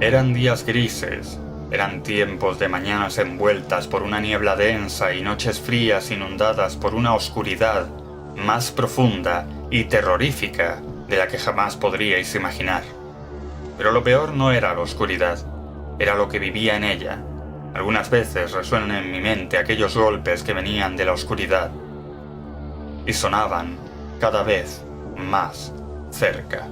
Eran días grises, eran tiempos de mañanas envueltas por una niebla densa y noches frías inundadas por una oscuridad más profunda y terrorífica de la que jamás podríais imaginar. Pero lo peor no era la oscuridad, era lo que vivía en ella. Algunas veces resuenan en mi mente aquellos golpes que venían de la oscuridad y sonaban cada vez más cerca.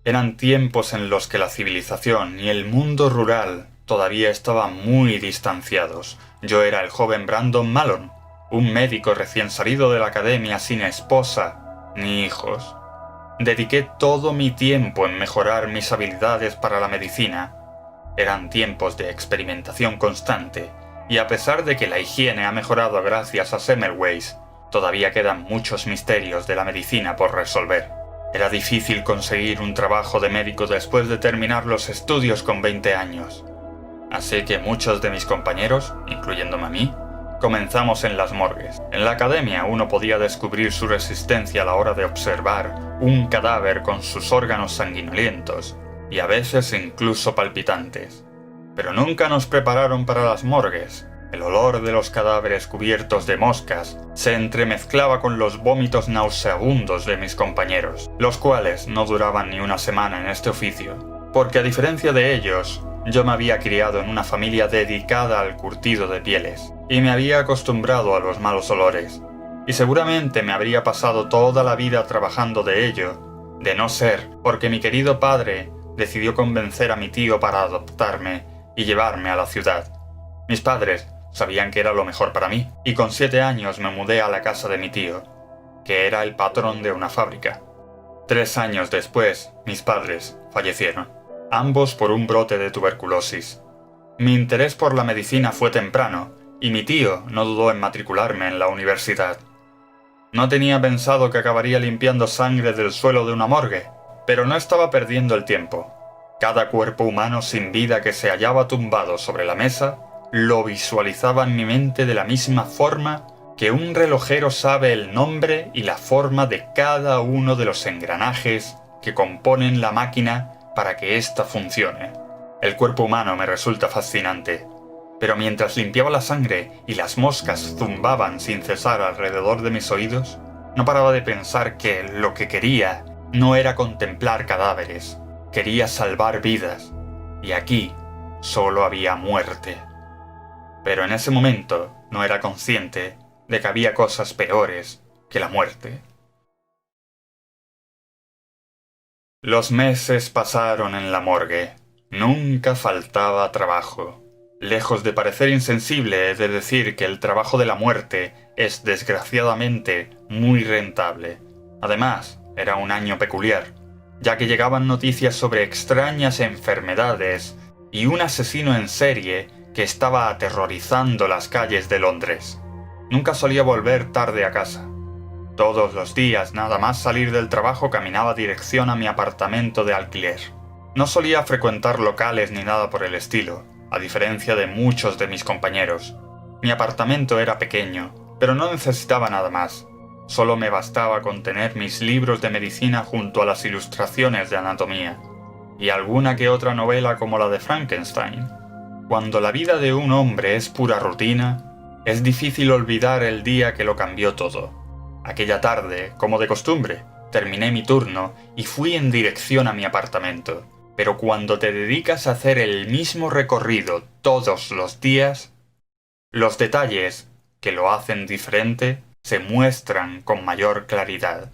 Eran tiempos en los que la civilización y el mundo rural todavía estaban muy distanciados. Yo era el joven Brandon Malone, un médico recién salido de la academia sin esposa ni hijos. Dediqué todo mi tiempo en mejorar mis habilidades para la medicina. Eran tiempos de experimentación constante, y a pesar de que la higiene ha mejorado gracias a Semmelweis, todavía quedan muchos misterios de la medicina por resolver. Era difícil conseguir un trabajo de médico después de terminar los estudios con 20 años. Así que muchos de mis compañeros, incluyéndome a mí, comenzamos en las morgues. En la academia uno podía descubrir su resistencia a la hora de observar un cadáver con sus órganos sanguinolientos y a veces incluso palpitantes. Pero nunca nos prepararon para las morgues. El olor de los cadáveres cubiertos de moscas se entremezclaba con los vómitos nauseabundos de mis compañeros, los cuales no duraban ni una semana en este oficio, porque a diferencia de ellos, yo me había criado en una familia dedicada al curtido de pieles, y me había acostumbrado a los malos olores, y seguramente me habría pasado toda la vida trabajando de ello, de no ser porque mi querido padre decidió convencer a mi tío para adoptarme y llevarme a la ciudad. Mis padres sabían que era lo mejor para mí, y con 7 años me mudé a la casa de mi tío, que era el patrón de una fábrica. 3 años después, mis padres fallecieron, ambos por un brote de tuberculosis. Mi interés por la medicina fue temprano, y mi tío no dudó en matricularme en la universidad. No tenía pensado que acabaría limpiando sangre del suelo de una morgue, pero no estaba perdiendo el tiempo. Cada cuerpo humano sin vida que se hallaba tumbado sobre la mesa lo visualizaba en mi mente de la misma forma que un relojero sabe el nombre y la forma de cada uno de los engranajes que componen la máquina para que ésta funcione. El cuerpo humano me resulta fascinante, pero mientras limpiaba la sangre y las moscas zumbaban sin cesar alrededor de mis oídos, no paraba de pensar que lo que quería no era contemplar cadáveres, quería salvar vidas, y aquí solo había muerte. Pero en ese momento no era consciente de que había cosas peores que la muerte. Los meses pasaron en la morgue. Nunca faltaba trabajo. Lejos de parecer insensible, he de decir que el trabajo de la muerte es desgraciadamente muy rentable. Además, era un año peculiar, ya que llegaban noticias sobre extrañas enfermedades y un asesino en serie que estaba aterrorizando las calles de Londres. Nunca solía volver tarde a casa. Todos los días, nada más salir del trabajo, caminaba dirección a mi apartamento de alquiler. No solía frecuentar locales ni nada por el estilo, a diferencia de muchos de mis compañeros. Mi apartamento era pequeño, pero no necesitaba nada más. Solo me bastaba con tener mis libros de medicina junto a las ilustraciones de anatomía, y alguna que otra novela como la de Frankenstein. Cuando la vida de un hombre es pura rutina, es difícil olvidar el día que lo cambió todo. Aquella tarde, como de costumbre, terminé mi turno y fui en dirección a mi apartamento. Pero cuando te dedicas a hacer el mismo recorrido todos los días, los detalles que lo hacen diferente se muestran con mayor claridad.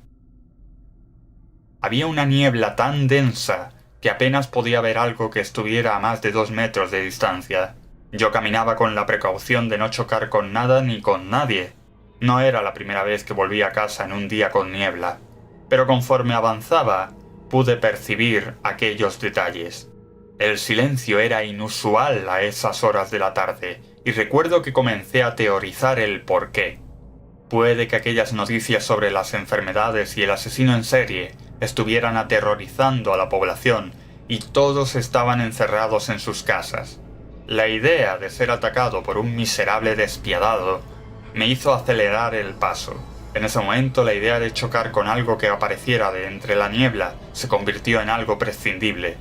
Había una niebla tan densa que apenas podía ver algo que estuviera a más de 2 metros de distancia. Yo caminaba con la precaución de no chocar con nada ni con nadie. No era la primera vez que volví a casa en un día con niebla, pero conforme avanzaba, pude percibir aquellos detalles. El silencio era inusual a esas horas de la tarde, y recuerdo que comencé a teorizar el porqué. Puede que aquellas noticias sobre las enfermedades y el asesino en serie estuvieran aterrorizando a la población y todos estaban encerrados en sus casas. La idea de ser atacado por un miserable despiadado me hizo acelerar el paso. En ese momento la idea de chocar con algo que apareciera de entre la niebla se convirtió en algo prescindible.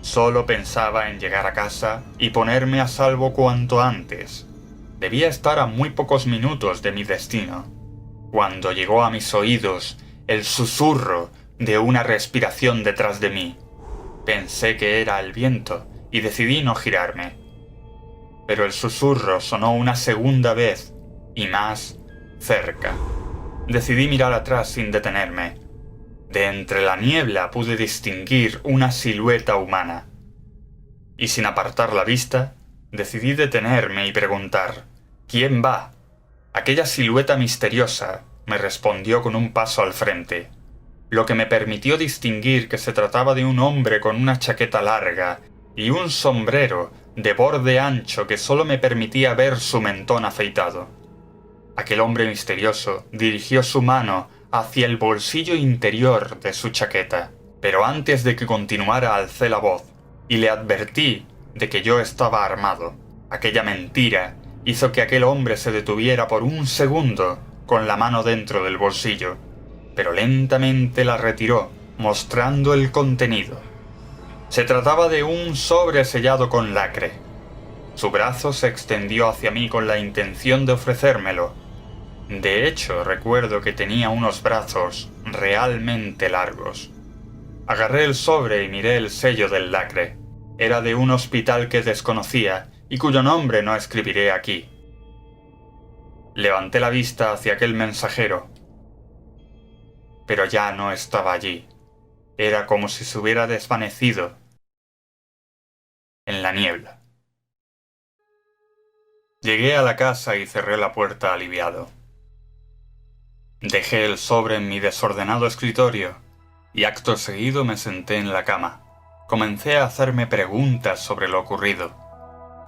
Solo pensaba en llegar a casa y ponerme a salvo cuanto antes. Debía estar a muy pocos minutos de mi destino, cuando llegó a mis oídos el susurro de una respiración detrás de mí. Pensé que era el viento y decidí no girarme. Pero el susurro sonó una segunda vez y más cerca. Decidí mirar atrás sin detenerme. De entre la niebla pude distinguir una silueta humana. Y sin apartar la vista, decidí detenerme y preguntar: ¿quién va? Aquella silueta misteriosa me respondió con un paso al frente, lo que me permitió distinguir que se trataba de un hombre con una chaqueta larga y un sombrero de borde ancho que solo me permitía ver su mentón afeitado. Aquel hombre misterioso dirigió su mano hacia el bolsillo interior de su chaqueta, pero antes de que continuara alcé la voz y le advertí de que yo estaba armado. Aquella mentira hizo que aquel hombre se detuviera por un segundo con la mano dentro del bolsillo, pero lentamente la retiró, mostrando el contenido. Se trataba de un sobre sellado con lacre. Su brazo se extendió hacia mí con la intención de ofrecérmelo. De hecho, recuerdo que tenía unos brazos realmente largos. Agarré el sobre y miré el sello del lacre. Era de un hospital que desconocía y cuyo nombre no escribiré aquí. Levanté la vista hacia aquel mensajero, pero ya no estaba allí. Era como si se hubiera desvanecido en la niebla. Llegué a la casa y cerré la puerta aliviado. Dejé el sobre en mi desordenado escritorio y acto seguido me senté en la cama. Comencé a hacerme preguntas sobre lo ocurrido.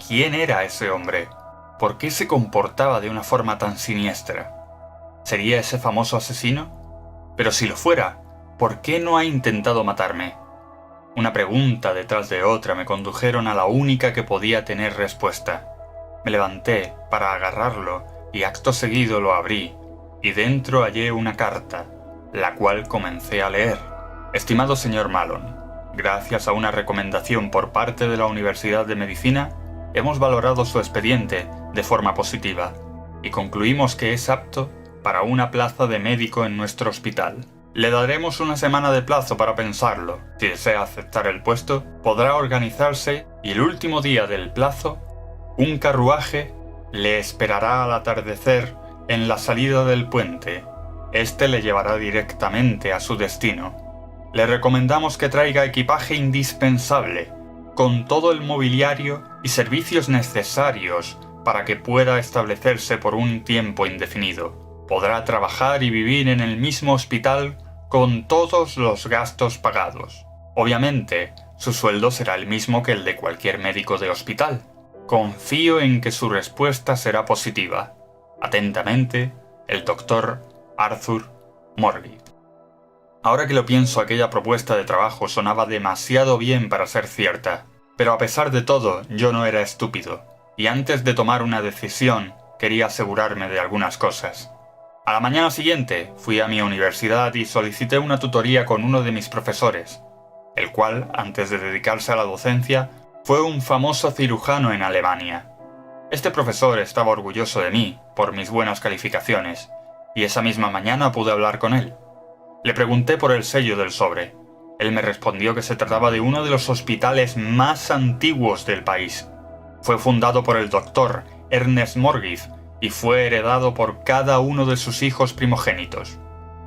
¿Quién era ese hombre? ¿Por qué se comportaba de una forma tan siniestra? ¿Sería ese famoso asesino? Pero si lo fuera, ¿por qué no ha intentado matarme? Una pregunta detrás de otra me condujeron a la única que podía tener respuesta. Me levanté para agarrarlo y acto seguido lo abrí, y dentro hallé una carta, la cual comencé a leer. Estimado señor Malone, gracias a una recomendación por parte de la Universidad de Medicina, hemos valorado su expediente de forma positiva y concluimos que es apto para una plaza de médico en nuestro hospital. Le daremos una semana de plazo para pensarlo. Si desea aceptar el puesto, podrá organizarse y el último día del plazo, un carruaje le esperará al atardecer en la salida del puente. Este le llevará directamente a su destino. Le recomendamos que traiga equipaje indispensable, con todo el mobiliario y servicios necesarios para que pueda establecerse por un tiempo indefinido. Podrá trabajar y vivir en el mismo hospital con todos los gastos pagados. Obviamente, su sueldo será el mismo que el de cualquier médico de hospital. Confío en que su respuesta será positiva. Atentamente, el Dr. Arthur Morley. Ahora que lo pienso, aquella propuesta de trabajo sonaba demasiado bien para ser cierta. Pero a pesar de todo, yo no era estúpido, y antes de tomar una decisión, quería asegurarme de algunas cosas. A la mañana siguiente, fui a mi universidad y solicité una tutoría con uno de mis profesores, el cual, antes de dedicarse a la docencia, fue un famoso cirujano en Alemania. Este profesor estaba orgulloso de mí por mis buenas calificaciones, y esa misma mañana pude hablar con él. Le pregunté por el sello del sobre. Él me respondió que se trataba de uno de los hospitales más antiguos del país. Fue fundado por el doctor Ernest Morgiff y fue heredado por cada uno de sus hijos primogénitos.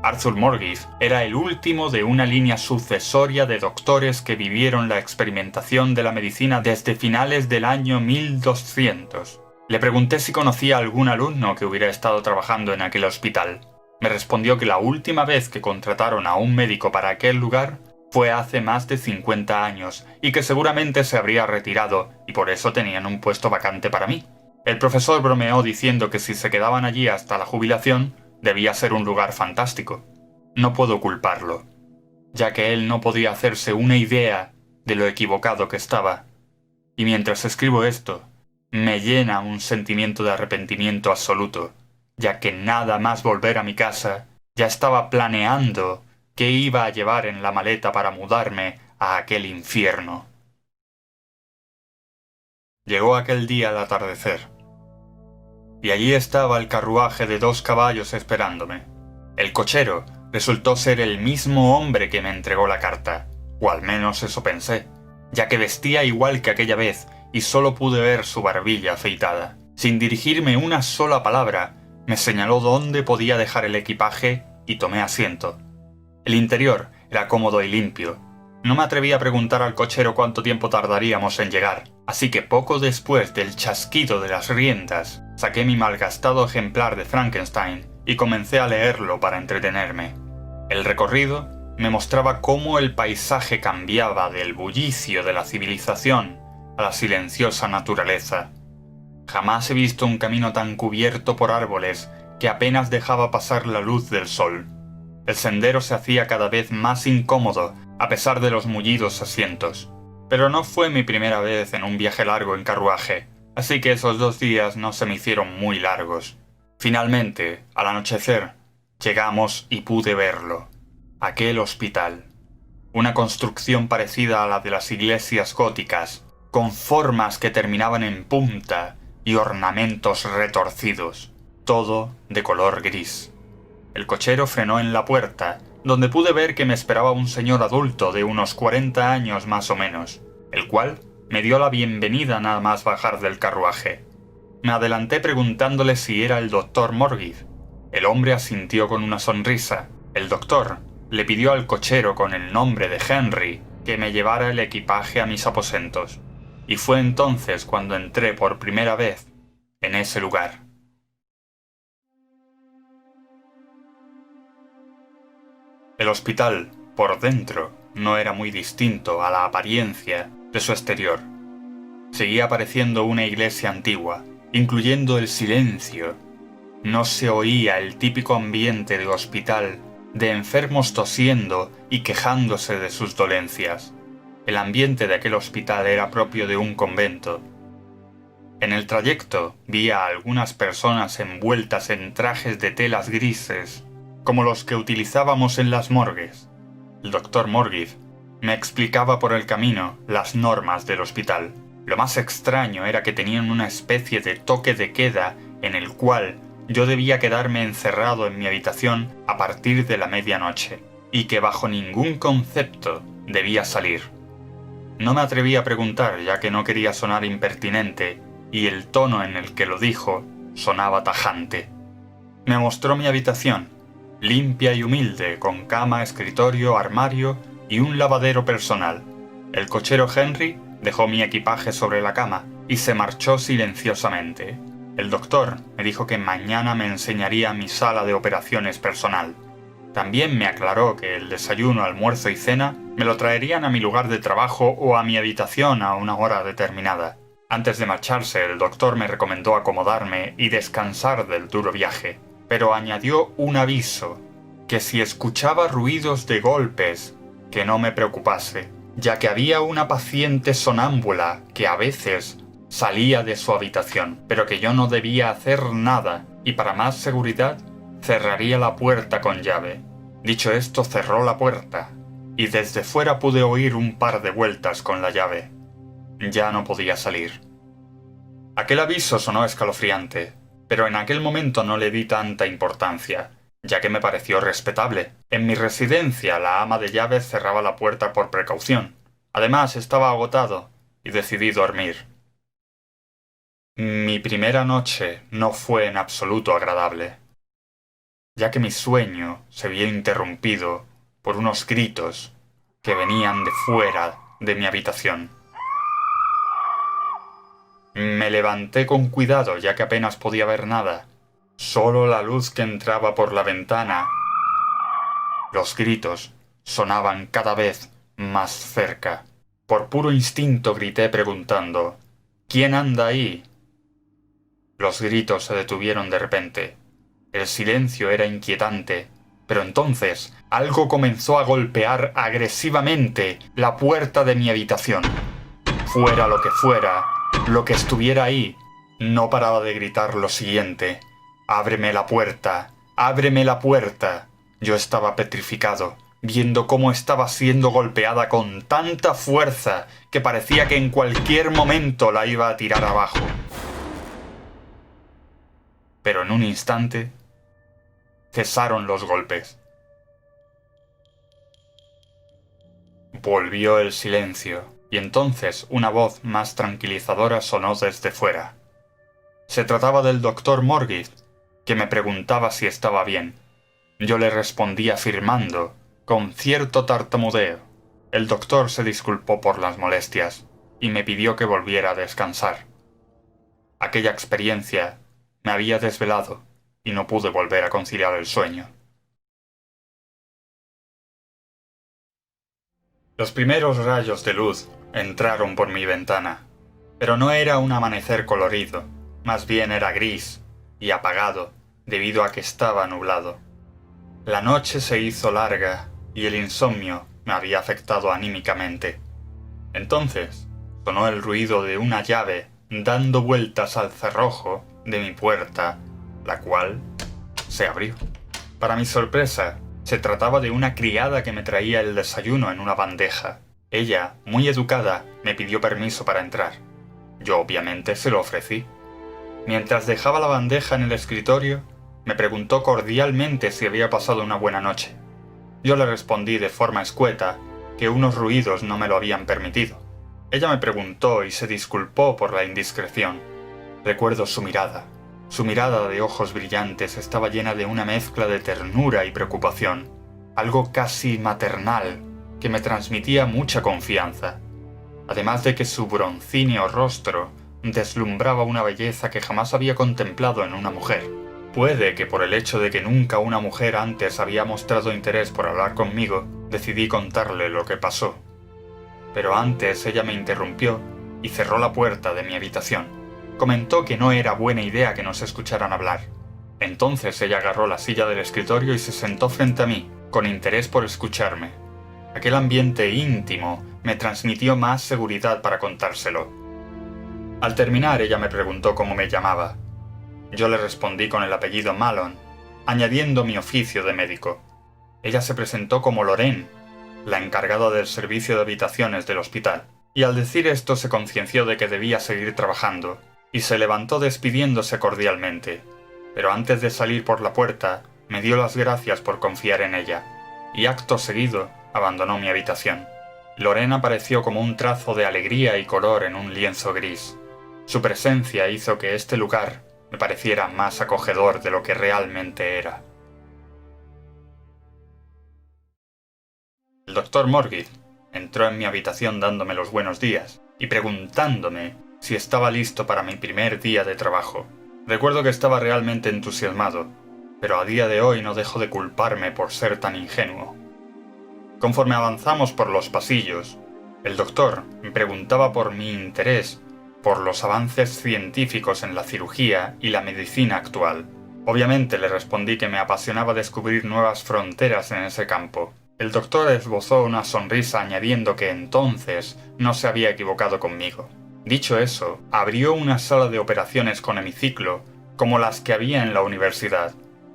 Arthur Morgiff era el último de una línea sucesoria de doctores que vivieron la experimentación de la medicina desde finales del año 1200. Le pregunté si conocía a algún alumno que hubiera estado trabajando en aquel hospital. Me respondió que la última vez que contrataron a un médico para aquel lugar fue hace más de 50 años y que seguramente se habría retirado y por eso tenían un puesto vacante para mí. El profesor bromeó diciendo que si se quedaban allí hasta la jubilación, debía ser un lugar fantástico. No puedo culparlo, ya que él no podía hacerse una idea de lo equivocado que estaba. Y mientras escribo esto, me llena un sentimiento de arrepentimiento absoluto, ya que nada más volver a mi casa, ya estaba planeando qué iba a llevar en la maleta para mudarme a aquel infierno. Llegó aquel día al atardecer, y allí estaba el carruaje de 2 caballos esperándome. El cochero resultó ser el mismo hombre que me entregó la carta, o al menos eso pensé, ya que vestía igual que aquella vez y solo pude ver su barbilla afeitada. Sin dirigirme una sola palabra, me señaló dónde podía dejar el equipaje y tomé asiento. El interior era cómodo y limpio. No me atreví a preguntar al cochero cuánto tiempo tardaríamos en llegar, así que poco después del chasquido de las riendas, saqué mi malgastado ejemplar de Frankenstein y comencé a leerlo para entretenerme. El recorrido me mostraba cómo el paisaje cambiaba del bullicio de la civilización a la silenciosa naturaleza. Jamás he visto un camino tan cubierto por árboles que apenas dejaba pasar la luz del sol. El sendero se hacía cada vez más incómodo a pesar de los mullidos asientos. Pero no fue mi primera vez en un viaje largo en carruaje, así que esos 2 días no se me hicieron muy largos. Finalmente, al anochecer, llegamos y pude verlo. Aquel hospital. Una construcción parecida a la de las iglesias góticas, con formas que terminaban en punta y ornamentos retorcidos, todo de color gris. El cochero frenó en la puerta, donde pude ver que me esperaba un señor adulto de unos 40 años más o menos, el cual me dio la bienvenida nada más bajar del carruaje. Me adelanté preguntándole si era el doctor Morgiv. El hombre asintió con una sonrisa. El doctor le pidió al cochero con el nombre de Henry que me llevara el equipaje a mis aposentos, y fue entonces cuando entré por primera vez en ese lugar. El hospital, por dentro, no era muy distinto a la apariencia de su exterior. Seguía pareciendo una iglesia antigua, incluyendo el silencio. No se oía el típico ambiente de hospital de enfermos tosiendo y quejándose de sus dolencias. El ambiente de aquel hospital era propio de un convento. En el trayecto vi a algunas personas envueltas en trajes de telas grises, como los que utilizábamos en las morgues. El doctor Morgiv me explicaba por el camino las normas del hospital. Lo más extraño era que tenían una especie de toque de queda en el cual yo debía quedarme encerrado en mi habitación a partir de la medianoche, y que bajo ningún concepto debía salir. No me atreví a preguntar ya que no quería sonar impertinente, y el tono en el que lo dijo sonaba tajante. Me mostró mi habitación, limpia y humilde, con cama, escritorio, armario y un lavadero personal. El cochero Henry dejó mi equipaje sobre la cama y se marchó silenciosamente. El doctor me dijo que mañana me enseñaría mi sala de operaciones personal. También me aclaró que el desayuno, almuerzo y cena me lo traerían a mi lugar de trabajo o a mi habitación a una hora determinada. Antes de marcharse, el doctor me recomendó acomodarme y descansar del duro viaje, pero añadió un aviso, que si escuchaba ruidos de golpes, que no me preocupase, ya que había una paciente sonámbula que a veces salía de su habitación, pero que yo no debía hacer nada y para más seguridad cerraría la puerta con llave. Dicho esto, cerró la puerta y desde fuera pude oír un par de vueltas con la llave. Ya no podía salir. Aquel aviso sonó escalofriante, pero en aquel momento no le di tanta importancia, ya que me pareció respetable. En mi residencia la ama de llaves cerraba la puerta por precaución. Además, estaba agotado y decidí dormir. Mi primera noche no fue en absoluto agradable, ya que mi sueño se vio interrumpido por unos gritos que venían de fuera de mi habitación. Me levanté con cuidado ya que apenas podía ver nada, solo la luz que entraba por la ventana. Los gritos sonaban cada vez más cerca. Por puro instinto grité preguntando: ¿quién anda ahí? Los gritos se detuvieron de repente. El silencio era inquietante Pero entonces algo comenzó a golpear agresivamente la puerta de mi habitación. Fuera lo que fuera, lo que estuviera ahí, no paraba de gritar lo siguiente: «¡Ábreme la puerta! ¡Ábreme la puerta!». Yo estaba petrificado, viendo cómo estaba siendo golpeada con tanta fuerza que parecía que en cualquier momento la iba a tirar abajo. Pero en un instante cesaron los golpes. Volvió el silencio, y entonces una voz más tranquilizadora sonó desde fuera. Se trataba del doctor Morgith, que me preguntaba si estaba bien. Yo le respondí afirmando, con cierto tartamudeo. El doctor se disculpó por las molestias y me pidió que volviera a descansar. Aquella experiencia me había desvelado y no pude volver a conciliar el sueño. Los primeros rayos de luz entraron por mi ventana, pero no era un amanecer colorido, más bien era gris y apagado debido a que estaba nublado. La noche se hizo larga y el insomnio me había afectado anímicamente. Entonces sonó el ruido de una llave dando vueltas al cerrojo de mi puerta, la cual se abrió. Para mi sorpresa, se trataba de una criada que me traía el desayuno en una bandeja. Ella, muy educada, me pidió permiso para entrar. Yo obviamente se lo ofrecí. Mientras dejaba la bandeja en el escritorio, me preguntó cordialmente si había pasado una buena noche. Yo le respondí de forma escueta que unos ruidos no me lo habían permitido. Ella me preguntó y se disculpó por la indiscreción. Recuerdo su mirada. Su mirada de ojos brillantes estaba llena de una mezcla de ternura y preocupación, algo casi maternal, que me transmitía mucha confianza. Además de que su broncíneo rostro deslumbraba una belleza que jamás había contemplado en una mujer. Puede que por el hecho de que nunca una mujer antes había mostrado interés por hablar conmigo, decidí contarle lo que pasó. Pero antes ella me interrumpió y cerró la puerta de mi habitación. Comentó que no era buena idea que nos escucharan hablar. Entonces ella agarró la silla del escritorio y se sentó frente a mí, con interés por escucharme. Aquel ambiente íntimo me transmitió más seguridad para contárselo. Al terminar ella me preguntó cómo me llamaba. Yo le respondí con el apellido Malone, añadiendo mi oficio de médico. Ella se presentó como Lorraine, la encargada del servicio de habitaciones del hospital, y al decir esto se concienció de que debía seguir trabajando, y se levantó despidiéndose cordialmente. Pero antes de salir por la puerta, me dio las gracias por confiar en ella, y acto seguido abandonó mi habitación. Lorraine apareció como un trazo de alegría y color en un lienzo gris. Su presencia hizo que este lugar me pareciera más acogedor de lo que realmente era. El doctor Morgith entró en mi habitación dándome los buenos días y preguntándome si estaba listo para mi primer día de trabajo. Recuerdo que estaba realmente entusiasmado, pero a día de hoy no dejo de culparme por ser tan ingenuo. Conforme avanzamos por los pasillos, el doctor me preguntaba por mi interés por los avances científicos en la cirugía y la medicina actual. Obviamente le respondí que me apasionaba descubrir nuevas fronteras en ese campo. El doctor esbozó una sonrisa añadiendo que entonces no se había equivocado conmigo. Dicho eso, abrió una sala de operaciones con hemiciclo, como las que había en la universidad.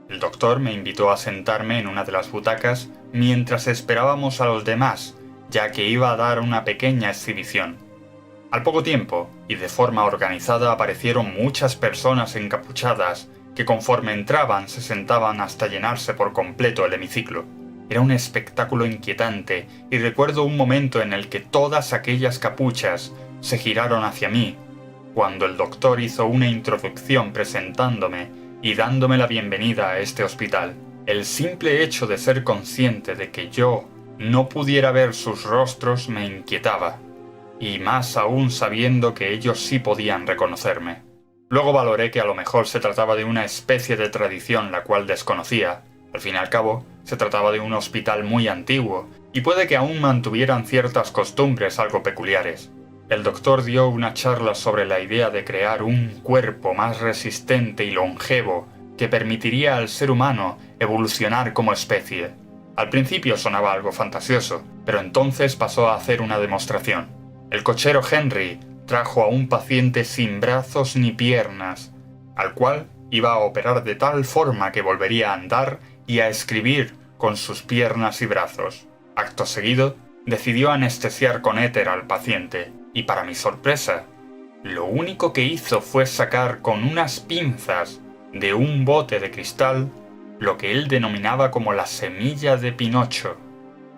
El doctor me invitó a sentarme en una de las butacas mientras esperábamos a los demás, ya que iba a dar una pequeña exhibición. Al poco tiempo, y de forma organizada, aparecieron muchas personas encapuchadas que conforme entraban se sentaban hasta llenarse por completo el hemiciclo. Era un espectáculo inquietante y recuerdo un momento en el que todas aquellas capuchas se giraron hacia mí, cuando el doctor hizo una introducción presentándome y dándome la bienvenida a este hospital. El simple hecho de ser consciente de que yo no pudiera ver sus rostros me inquietaba, y más aún sabiendo que ellos sí podían reconocerme. Luego valoré que a lo mejor se trataba de una especie de tradición la cual desconocía. Al fin y al cabo, se trataba de un hospital muy antiguo, y puede que aún mantuvieran ciertas costumbres algo peculiares. El doctor dio una charla sobre la idea de crear un cuerpo más resistente y longevo que permitiría al ser humano evolucionar como especie. Al principio sonaba algo fantasioso, pero entonces pasó a hacer una demostración. El cochero Henry trajo a un paciente sin brazos ni piernas, al cual iba a operar de tal forma que volvería a andar y a escribir con sus piernas y brazos. Acto seguido, decidió anestesiar con éter al paciente, y para mi sorpresa, lo único que hizo fue sacar con unas pinzas de un bote de cristal lo que él denominaba como la semilla de Pinocho,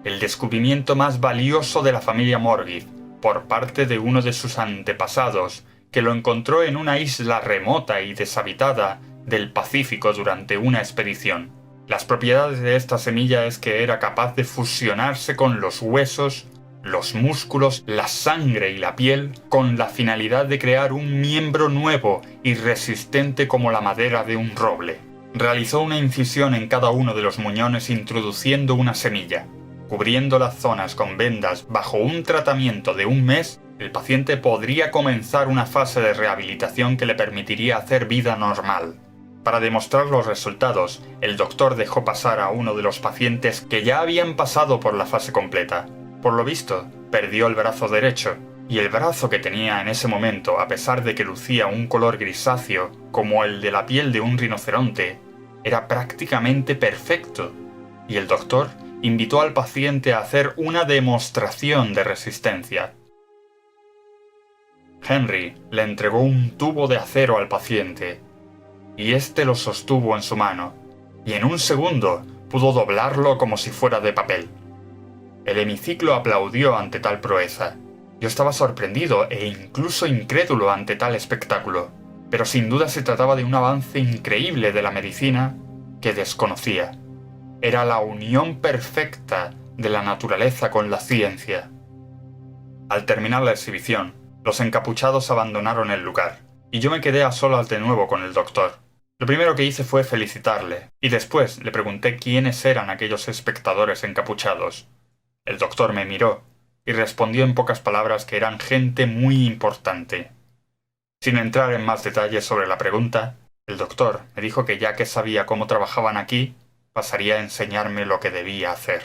el descubrimiento más valioso de la familia Morgith, por parte de uno de sus antepasados, que lo encontró en una isla remota y deshabitada del Pacífico durante una expedición. Las propiedades de esta semilla es que era capaz de fusionarse con los huesos, los músculos, la sangre y la piel con la finalidad de crear un miembro nuevo y resistente como la madera de un roble. Realizó una incisión en cada uno de los muñones introduciendo una semilla. Cubriendo las zonas con vendas bajo un tratamiento de un mes, el paciente podría comenzar una fase de rehabilitación que le permitiría hacer vida normal. Para demostrar los resultados, el doctor dejó pasar a uno de los pacientes que ya habían pasado por la fase completa. Por lo visto, perdió el brazo derecho, y el brazo que tenía en ese momento, a pesar de que lucía un color grisáceo, como el de la piel de un rinoceronte, era prácticamente perfecto, y el doctor invitó al paciente a hacer una demostración de resistencia. Henry le entregó un tubo de acero al paciente, y éste lo sostuvo en su mano, y en un segundo pudo doblarlo como si fuera de papel. El hemiciclo aplaudió ante tal proeza. Yo estaba sorprendido e incluso incrédulo ante tal espectáculo, pero sin duda se trataba de un avance increíble de la medicina que desconocía. Era la unión perfecta de la naturaleza con la ciencia. Al terminar la exhibición, los encapuchados abandonaron el lugar, y yo me quedé a solas de nuevo con el doctor. Lo primero que hice fue felicitarle, y después le pregunté quiénes eran aquellos espectadores encapuchados. El doctor me miró, y respondió en pocas palabras que eran gente muy importante. Sin entrar en más detalles sobre la pregunta, el doctor me dijo que ya que sabía cómo trabajaban aquí, pasaría a enseñarme lo que debía hacer.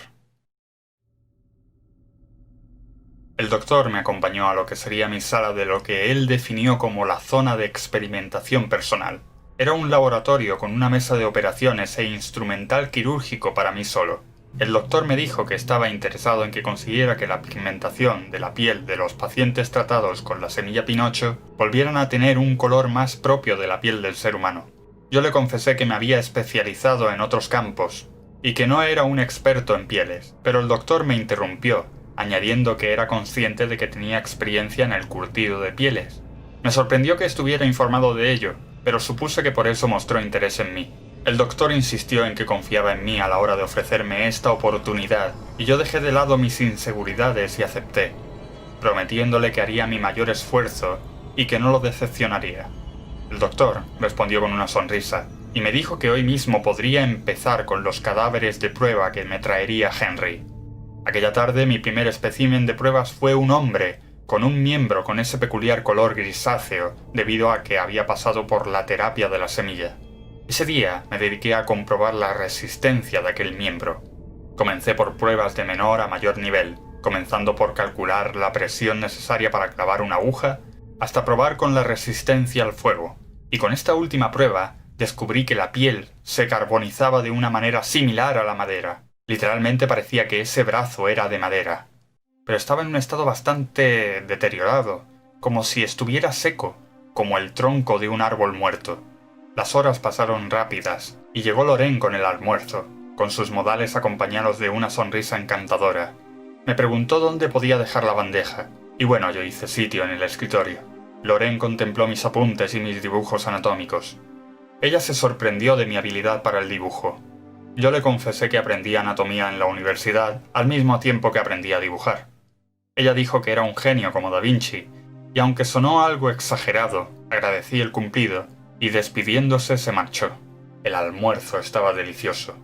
El doctor me acompañó a lo que sería mi sala de lo que él definió como la zona de experimentación personal. Era un laboratorio con una mesa de operaciones e instrumental quirúrgico para mí solo. El doctor me dijo que estaba interesado en que consiguiera que la pigmentación de la piel de los pacientes tratados con la semilla Pinocho volvieran a tener un color más propio de la piel del ser humano. Yo le confesé que me había especializado en otros campos y que no era un experto en pieles, pero el doctor me interrumpió, añadiendo que era consciente de que tenía experiencia en el curtido de pieles. Me sorprendió que estuviera informado de ello, pero supuse que por eso mostró interés en mí. El doctor insistió en que confiaba en mí a la hora de ofrecerme esta oportunidad, y yo dejé de lado mis inseguridades y acepté, prometiéndole que haría mi mayor esfuerzo y que no lo decepcionaría. El doctor respondió con una sonrisa, y me dijo que hoy mismo podría empezar con los cadáveres de prueba que me traería Henry. Aquella tarde mi primer espécimen de pruebas fue un hombre, con un miembro con ese peculiar color grisáceo, debido a que había pasado por la terapia de la semilla. Ese día me dediqué a comprobar la resistencia de aquel miembro. Comencé por pruebas de menor a mayor nivel, comenzando por calcular la presión necesaria para clavar una aguja, hasta probar con la resistencia al fuego. Y con esta última prueba descubrí que la piel se carbonizaba de una manera similar a la madera. Literalmente parecía que ese brazo era de madera. Pero estaba en un estado bastante deteriorado, como si estuviera seco, como el tronco de un árbol muerto. Las horas pasaron rápidas, y llegó Loren con el almuerzo, con sus modales acompañados de una sonrisa encantadora. Me preguntó dónde podía dejar la bandeja, y bueno, yo hice sitio en el escritorio. Loren contempló mis apuntes y mis dibujos anatómicos. Ella se sorprendió de mi habilidad para el dibujo. Yo le confesé que aprendí anatomía en la universidad al mismo tiempo que aprendí a dibujar. Ella dijo que era un genio como Da Vinci, y aunque sonó algo exagerado, agradecí el cumplido, y despidiéndose se marchó. El almuerzo estaba delicioso.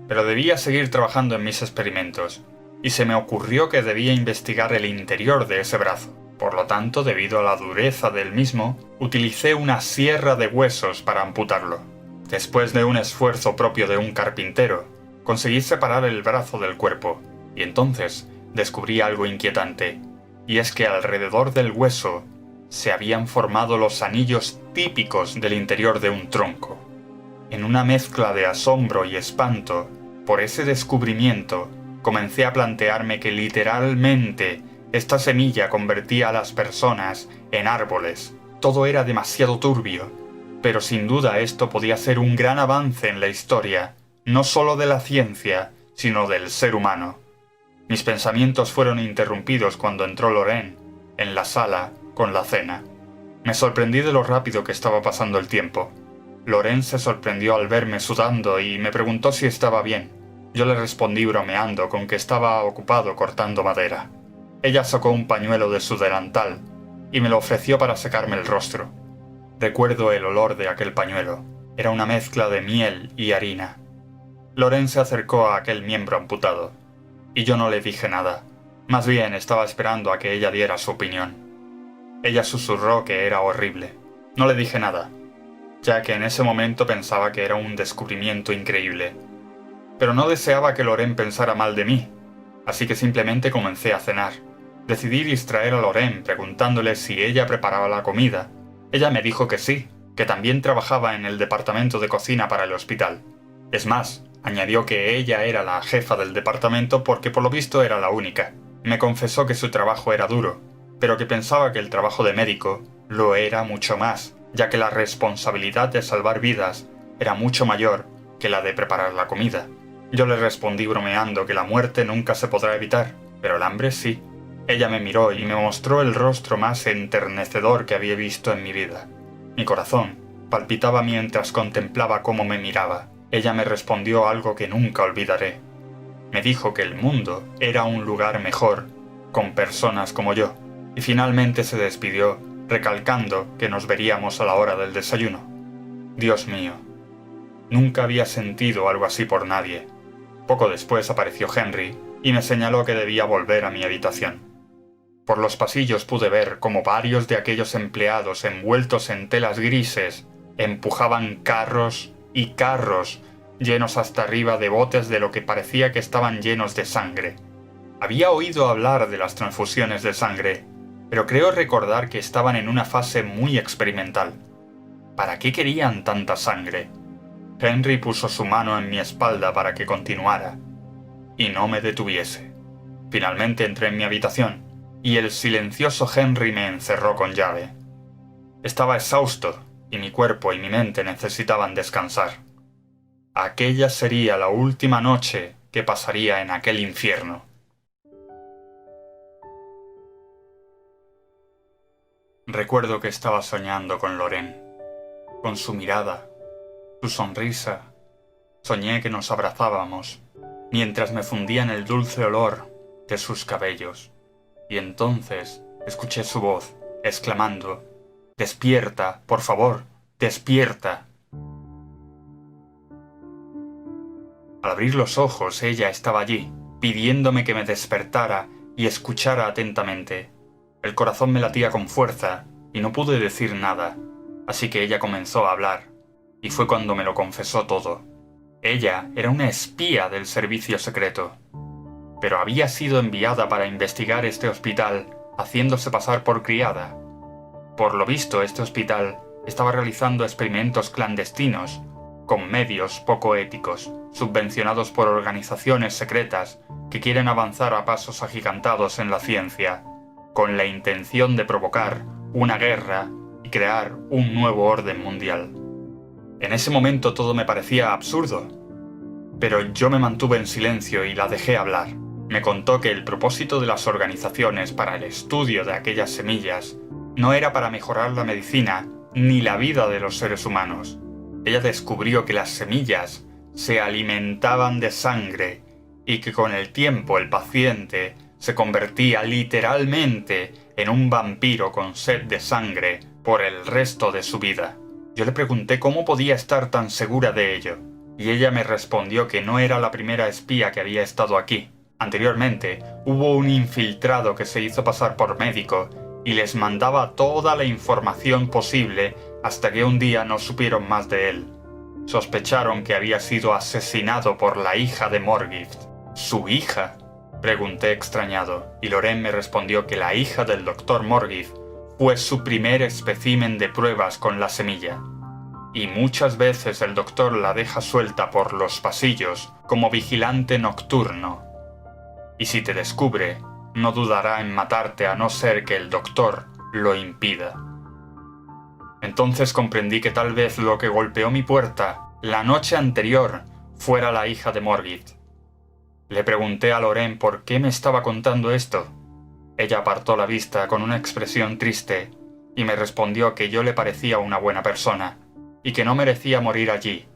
Pero debía seguir trabajando en mis experimentos, y se me ocurrió que debía investigar el interior de ese brazo. Por lo tanto, debido a la dureza del mismo, utilicé una sierra de huesos para amputarlo. Después de un esfuerzo propio de un carpintero, conseguí separar el brazo del cuerpo, y entonces descubrí algo inquietante, y es que alrededor del hueso se habían formado los anillos típicos del interior de un tronco. En una mezcla de asombro y espanto por ese descubrimiento, comencé a plantearme que literalmente esta semilla convertía a las personas en árboles. Todo era demasiado turbio, pero sin duda esto podía ser un gran avance en la historia, no solo de la ciencia, sino del ser humano. Mis pensamientos fueron interrumpidos cuando entró Lorraine en la sala con la cena. Me sorprendí de lo rápido que estaba pasando el tiempo. Lorraine se sorprendió al verme sudando y me preguntó si estaba bien. Yo le respondí bromeando con que estaba ocupado cortando madera. Ella sacó un pañuelo de su delantal y me lo ofreció para secarme el rostro. Recuerdo el olor de aquel pañuelo. Era una mezcla de miel y harina. Lorraine se acercó a aquel miembro amputado, y yo no le dije nada. Más bien estaba esperando a que ella diera su opinión. Ella susurró que era horrible. No le dije nada, ya que en ese momento pensaba que era un descubrimiento increíble. Pero no deseaba que Lorraine pensara mal de mí, así que simplemente comencé a cenar. Decidí distraer a Lorraine preguntándole si ella preparaba la comida. Ella me dijo que sí, que también trabajaba en el departamento de cocina para el hospital. Es más, añadió que ella era la jefa del departamento porque por lo visto era la única. Me confesó que su trabajo era duro, pero que pensaba que el trabajo de médico lo era mucho más, ya que la responsabilidad de salvar vidas era mucho mayor que la de preparar la comida. Yo le respondí bromeando que la muerte nunca se podrá evitar, pero el hambre sí. Ella me miró y me mostró el rostro más enternecedor que había visto en mi vida. Mi corazón palpitaba mientras contemplaba cómo me miraba. Ella me respondió algo que nunca olvidaré. Me dijo que el mundo era un lugar mejor, con personas como yo, y finalmente se despidió, recalcando que nos veríamos a la hora del desayuno. Dios mío, nunca había sentido algo así por nadie. Poco después apareció Henry y me señaló que debía volver a mi habitación. Por los pasillos pude ver cómo varios de aquellos empleados envueltos en telas grises empujaban carros y carros llenos hasta arriba de botes de lo que parecía que estaban llenos de sangre. Había oído hablar de las transfusiones de sangre, pero creo recordar que estaban en una fase muy experimental. ¿Para qué querían tanta sangre? Henry puso su mano en mi espalda para que continuara, y no me detuviese. Finalmente entré en mi habitación, y el silencioso Henry me encerró con llave. Estaba exhausto, y mi cuerpo y mi mente necesitaban descansar. Aquella sería la última noche que pasaría en aquel infierno. Recuerdo que estaba soñando con Lorraine, con su mirada, su sonrisa. Soñé que nos abrazábamos, mientras me fundía en el dulce olor de sus cabellos. Y entonces escuché su voz, exclamando: «¡Despierta, por favor, despierta!». Al abrir los ojos, ella estaba allí, pidiéndome que me despertara y escuchara atentamente. El corazón me latía con fuerza y no pude decir nada, así que ella comenzó a hablar, y fue cuando me lo confesó todo. Ella era una espía del servicio secreto, pero había sido enviada para investigar este hospital, haciéndose pasar por criada. Por lo visto, este hospital estaba realizando experimentos clandestinos, con medios poco éticos, subvencionados por organizaciones secretas que quieren avanzar a pasos agigantados en la ciencia, con la intención de provocar una guerra y crear un nuevo orden mundial. En ese momento todo me parecía absurdo, pero yo me mantuve en silencio y la dejé hablar. Me contó que el propósito de las organizaciones para el estudio de aquellas semillas no era para mejorar la medicina ni la vida de los seres humanos. Ella descubrió que las semillas se alimentaban de sangre y que con el tiempo el paciente se convertía literalmente en un vampiro con sed de sangre por el resto de su vida. Yo le pregunté cómo podía estar tan segura de ello, y ella me respondió que no era la primera espía que había estado aquí. Anteriormente, hubo un infiltrado que se hizo pasar por médico y les mandaba toda la información posible hasta que un día no supieron más de él. Sospecharon que había sido asesinado por la hija de Morgift. ¿Su hija?, pregunté extrañado, y Loren me respondió que la hija del Dr. Morgift fue su primer espécimen de pruebas con la semilla. Y muchas veces el doctor la deja suelta por los pasillos como vigilante nocturno. Y si te descubre, no dudará en matarte a no ser que el doctor lo impida. Entonces comprendí que tal vez lo que golpeó mi puerta la noche anterior fuera la hija de Morgift. Le pregunté a Loren por qué me estaba contando esto. Ella apartó la vista con una expresión triste y me respondió que yo le parecía una buena persona y que no merecía morir allí.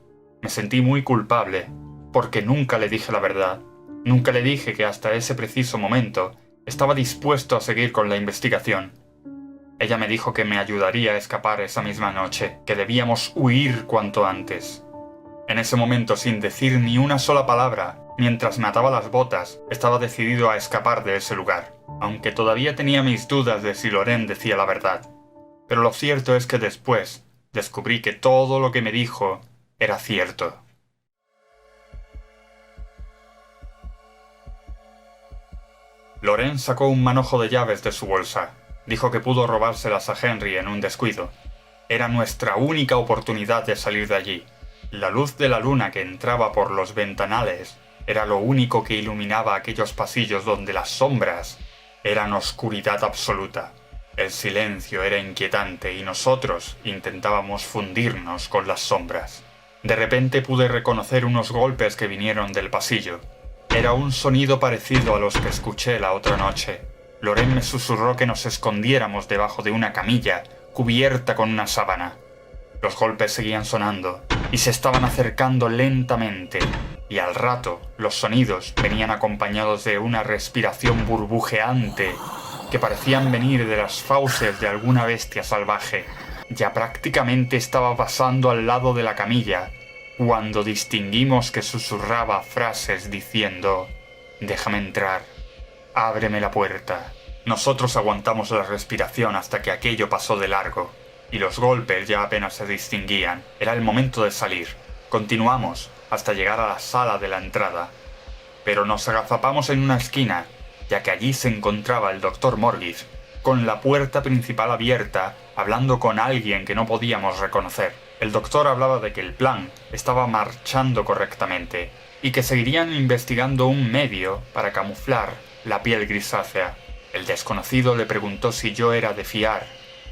Me sentí muy culpable, porque nunca le dije la verdad. Nunca le dije que hasta ese preciso momento estaba dispuesto a seguir con la investigación. Ella me dijo que me ayudaría a escapar esa misma noche, que debíamos huir cuanto antes. En ese momento, sin decir ni una sola palabra, mientras me ataba las botas, estaba decidido a escapar de ese lugar, aunque todavía tenía mis dudas de si Loren decía la verdad. Pero lo cierto es que después descubrí que todo lo que me dijo era cierto. Loren sacó un manojo de llaves de su bolsa. Dijo que pudo robárselas a Henry en un descuido. Era nuestra única oportunidad de salir de allí. La luz de la luna que entraba por los ventanales era lo único que iluminaba aquellos pasillos donde las sombras eran oscuridad absoluta. El silencio era inquietante y nosotros intentábamos fundirnos con las sombras. De repente pude reconocer unos golpes que vinieron del pasillo. Era un sonido parecido a los que escuché la otra noche. Loren me susurró que nos escondiéramos debajo de una camilla cubierta con una sábana. Los golpes seguían sonando y se estaban acercando lentamente, y al rato los sonidos venían acompañados de una respiración burbujeante que parecían venir de las fauces de alguna bestia salvaje. Ya prácticamente estaba pasando al lado de la camilla cuando distinguimos que susurraba frases diciendo: «Déjame entrar, ábreme la puerta». Nosotros aguantamos la respiración hasta que aquello pasó de largo, y los golpes ya apenas se distinguían. Era el momento de salir. Continuamos hasta llegar a la sala de la entrada. Pero nos agazapamos en una esquina, ya que allí se encontraba el Dr. Morgift, con la puerta principal abierta, hablando con alguien que no podíamos reconocer. El doctor hablaba de que el plan estaba marchando correctamente, y que seguirían investigando un medio para camuflar la piel grisácea. El desconocido le preguntó si yo era de fiar,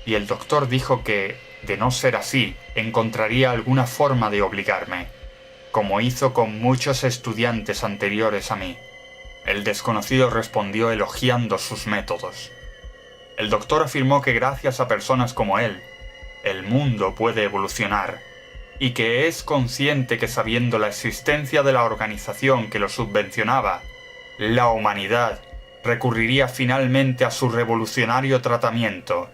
y el doctor dijo que, de no ser así, encontraría alguna forma de obligarme, como hizo con muchos estudiantes anteriores a mí. El desconocido respondió elogiando sus métodos. El doctor afirmó que gracias a personas como él, el mundo puede evolucionar, y que es consciente que sabiendo la existencia de la organización que lo subvencionaba, la humanidad recurriría finalmente a su revolucionario tratamiento.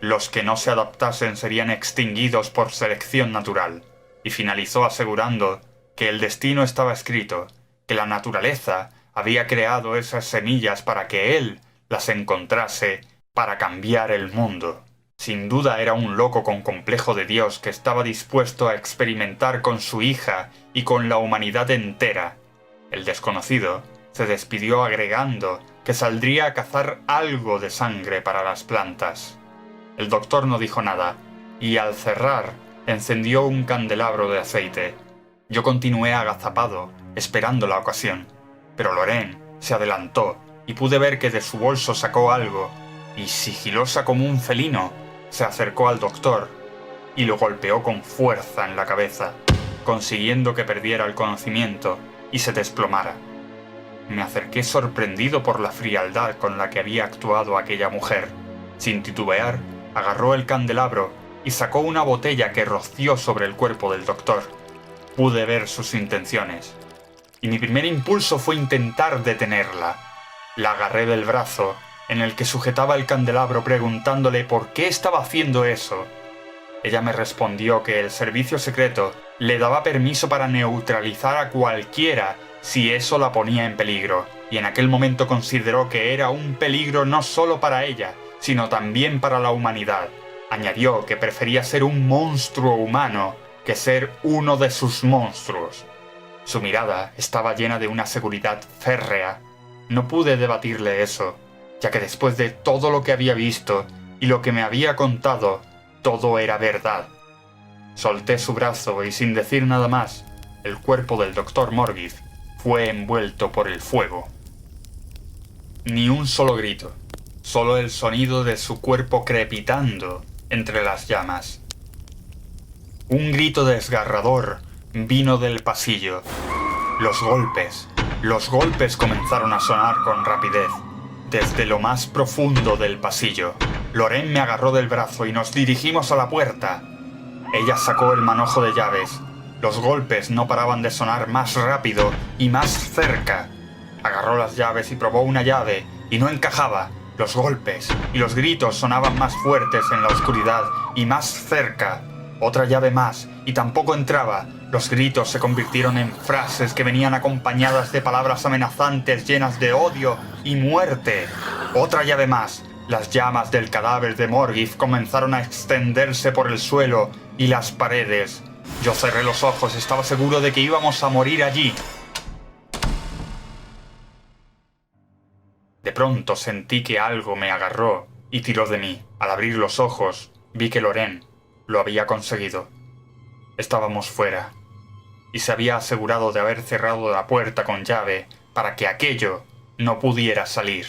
Los que no se adaptasen serían extinguidos por selección natural, y finalizó asegurando que el destino estaba escrito, que la naturaleza había creado esas semillas para que él las encontrase para cambiar el mundo. Sin duda era un loco con complejo de Dios que estaba dispuesto a experimentar con su hija y con la humanidad entera. El desconocido se despidió agregando que saldría a cazar algo de sangre para las plantas. El doctor no dijo nada, y al cerrar encendió un candelabro de aceite. Yo continué agazapado, esperando la ocasión, pero Loren se adelantó y pude ver que de su bolso sacó algo, y sigilosa como un felino, se acercó al doctor y lo golpeó con fuerza en la cabeza, consiguiendo que perdiera el conocimiento y se desplomara. Me acerqué sorprendido por la frialdad con la que había actuado aquella mujer. Sin titubear, agarró el candelabro y sacó una botella que roció sobre el cuerpo del doctor. Pude ver sus intenciones, y mi primer impulso fue intentar detenerla. La agarré del brazo en el que sujetaba el candelabro preguntándole por qué estaba haciendo eso. Ella me respondió que el servicio secreto le daba permiso para neutralizar a cualquiera si eso la ponía en peligro, y en aquel momento consideró que era un peligro no solo para ella, sino también para la humanidad. Añadió que prefería ser un monstruo humano que ser uno de sus monstruos. Su mirada estaba llena de una seguridad férrea. No pude debatirle eso, ya que después de todo lo que había visto y lo que me había contado, todo era verdad. Solté su brazo y sin decir nada más, el cuerpo del Dr. Morgith fue envuelto por el fuego. Ni un solo grito, solo el sonido de su cuerpo crepitando entre las llamas. Un grito desgarrador vino del pasillo. Los golpes comenzaron a sonar con rapidez. Desde lo más profundo del pasillo, Lorraine me agarró del brazo y nos dirigimos a la puerta. Ella sacó el manojo de llaves. Los golpes no paraban de sonar más rápido y más cerca. Agarró las llaves y probó una llave, y no encajaba. Los golpes y los gritos sonaban más fuertes en la oscuridad y más cerca. Otra llave más, y tampoco entraba. Los gritos se convirtieron en frases que venían acompañadas de palabras amenazantes llenas de odio y muerte. Otra llave más. Las llamas del cadáver de Morgith comenzaron a extenderse por el suelo y las paredes. Yo cerré los ojos, estaba seguro de que íbamos a morir allí. De pronto sentí que algo me agarró y tiró de mí. Al abrir los ojos, vi que Lorraine lo había conseguido. Estábamos fuera, y se había asegurado de haber cerrado la puerta con llave para que aquello no pudiera salir.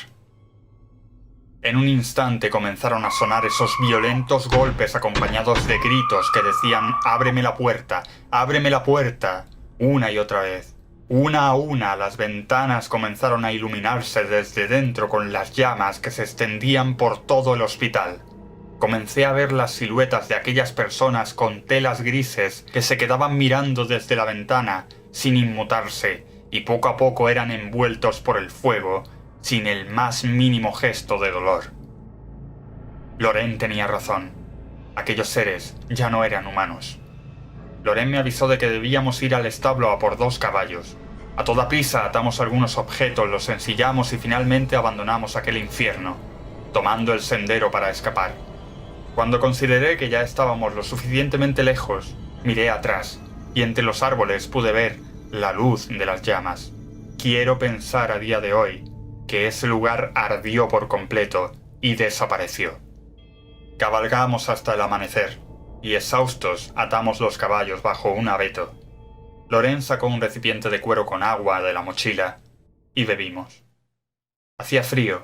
En un instante comenzaron a sonar esos violentos golpes acompañados de gritos que decían «¡Ábreme la puerta! ¡Ábreme la puerta!» una y otra vez. Una a una las ventanas comenzaron a iluminarse desde dentro con las llamas que se extendían por todo el hospital. Comencé a ver las siluetas de aquellas personas con telas grises que se quedaban mirando desde la ventana sin inmutarse y poco a poco eran envueltos por el fuego sin el más mínimo gesto de dolor. Lorraine tenía razón. Aquellos seres ya no eran humanos. Lorraine me avisó de que debíamos ir al establo a por 2 caballos. A toda prisa atamos algunos objetos, los ensillamos y finalmente abandonamos aquel infierno, tomando el sendero para escapar. Cuando consideré que ya estábamos lo suficientemente lejos, miré atrás y entre los árboles pude ver la luz de las llamas. Quiero pensar a día de hoy que ese lugar ardió por completo y desapareció. Cabalgamos hasta el amanecer, y exhaustos atamos los caballos bajo un abeto. Lorraine sacó un recipiente de cuero con agua de la mochila, y bebimos. Hacía frío,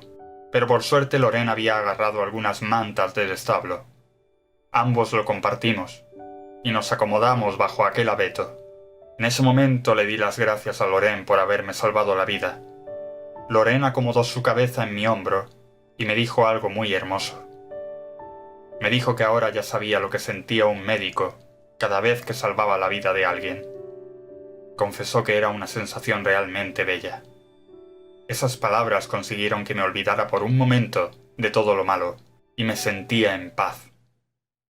pero por suerte Lorraine había agarrado algunas mantas del establo. Ambos lo compartimos, y nos acomodamos bajo aquel abeto. En ese momento le di las gracias a Lorraine por haberme salvado la vida. Lorraine acomodó su cabeza en mi hombro y me dijo algo muy hermoso. Me dijo que ahora ya sabía lo que sentía un médico cada vez que salvaba la vida de alguien. Confesó que era una sensación realmente bella. Esas palabras consiguieron que me olvidara por un momento de todo lo malo y me sentía en paz.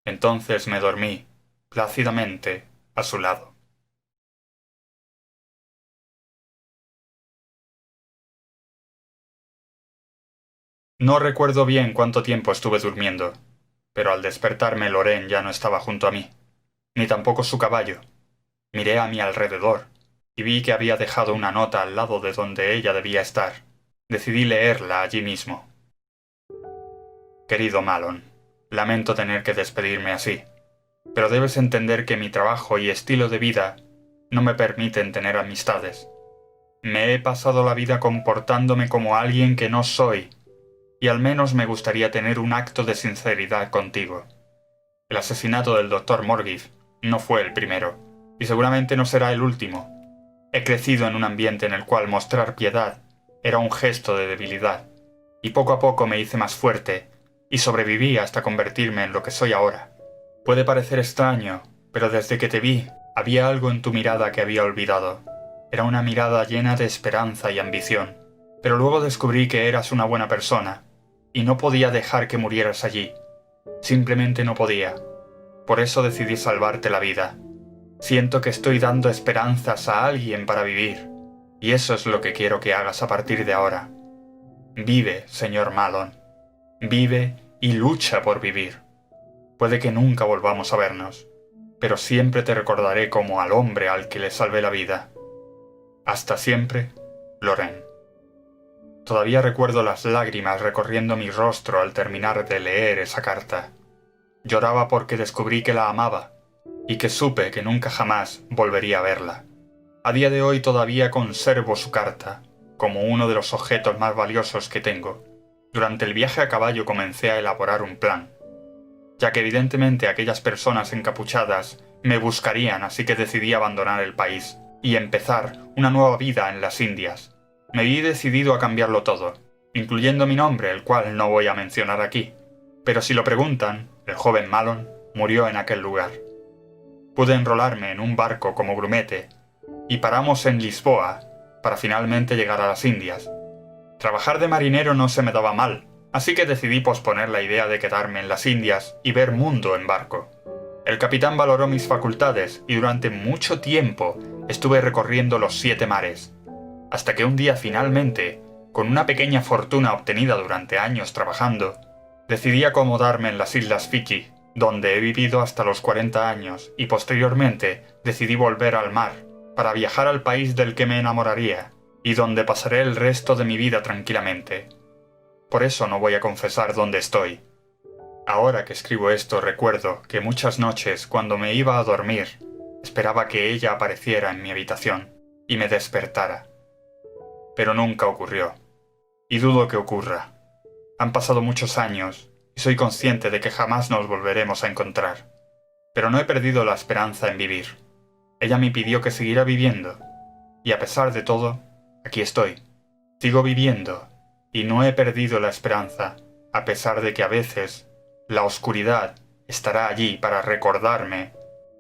Entonces me dormí, plácidamente, a su lado. No recuerdo bien cuánto tiempo estuve durmiendo, pero al despertarme Lorraine ya no estaba junto a mí, ni tampoco su caballo. Miré a mi alrededor y vi que había dejado una nota al lado de donde ella debía estar. Decidí leerla allí mismo. Querido Malon, lamento tener que despedirme así, pero debes entender que mi trabajo y estilo de vida no me permiten tener amistades. Me he pasado la vida comportándome como alguien que no soy, y al menos me gustaría tener un acto de sinceridad contigo. El asesinato del Dr. Morgith no fue el primero, y seguramente no será el último. He crecido en un ambiente en el cual mostrar piedad era un gesto de debilidad, y poco a poco me hice más fuerte, y sobreviví hasta convertirme en lo que soy ahora. Puede parecer extraño, pero desde que te vi, había algo en tu mirada que había olvidado. Era una mirada llena de esperanza y ambición, pero luego descubrí que eras una buena persona, y no podía dejar que murieras allí. Simplemente no podía. Por eso decidí salvarte la vida. Siento que estoy dando esperanzas a alguien para vivir, y eso es lo que quiero que hagas a partir de ahora. Vive, señor Malon. Vive y lucha por vivir. Puede que nunca volvamos a vernos, pero siempre te recordaré como al hombre al que le salvé la vida. Hasta siempre, Lorraine. Todavía recuerdo las lágrimas recorriendo mi rostro al terminar de leer esa carta. Lloraba porque descubrí que la amaba y que supe que nunca jamás volvería a verla. A día de hoy todavía conservo su carta como uno de los objetos más valiosos que tengo. Durante el viaje a caballo comencé a elaborar un plan, ya que evidentemente aquellas personas encapuchadas me buscarían, así que decidí abandonar el país y empezar una nueva vida en las Indias. Me vi decidido a cambiarlo todo, incluyendo mi nombre, el cual no voy a mencionar aquí. Pero si lo preguntan, el joven Malon murió en aquel lugar. Pude enrolarme en un barco como grumete y paramos en Lisboa para finalmente llegar a las Indias. Trabajar de marinero no se me daba mal, así que decidí posponer la idea de quedarme en las Indias y ver mundo en barco. El capitán valoró mis facultades y durante mucho tiempo estuve recorriendo los 7 mares, hasta que un día finalmente, con una pequeña fortuna obtenida durante años trabajando, decidí acomodarme en las Islas Fiji, donde he vivido hasta los 40 años y posteriormente decidí volver al mar para viajar al país del que me enamoraría y donde pasaré el resto de mi vida tranquilamente. Por eso no voy a confesar dónde estoy. Ahora que escribo esto recuerdo que muchas noches cuando me iba a dormir esperaba que ella apareciera en mi habitación y me despertara. Pero nunca ocurrió. Y dudo que ocurra. Han pasado muchos años y soy consciente de que jamás nos volveremos a encontrar. Pero no he perdido la esperanza en vivir. Ella me pidió que siguiera viviendo. Y a pesar de todo, aquí estoy. Sigo viviendo y no he perdido la esperanza, a pesar de que a veces la oscuridad estará allí para recordarme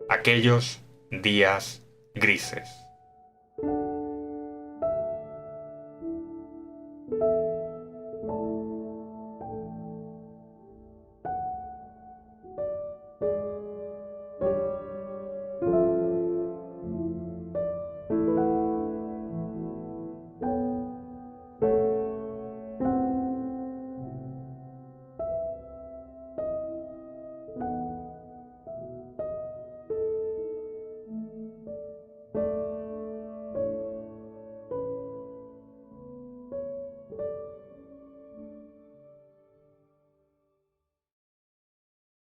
aquellos días grises.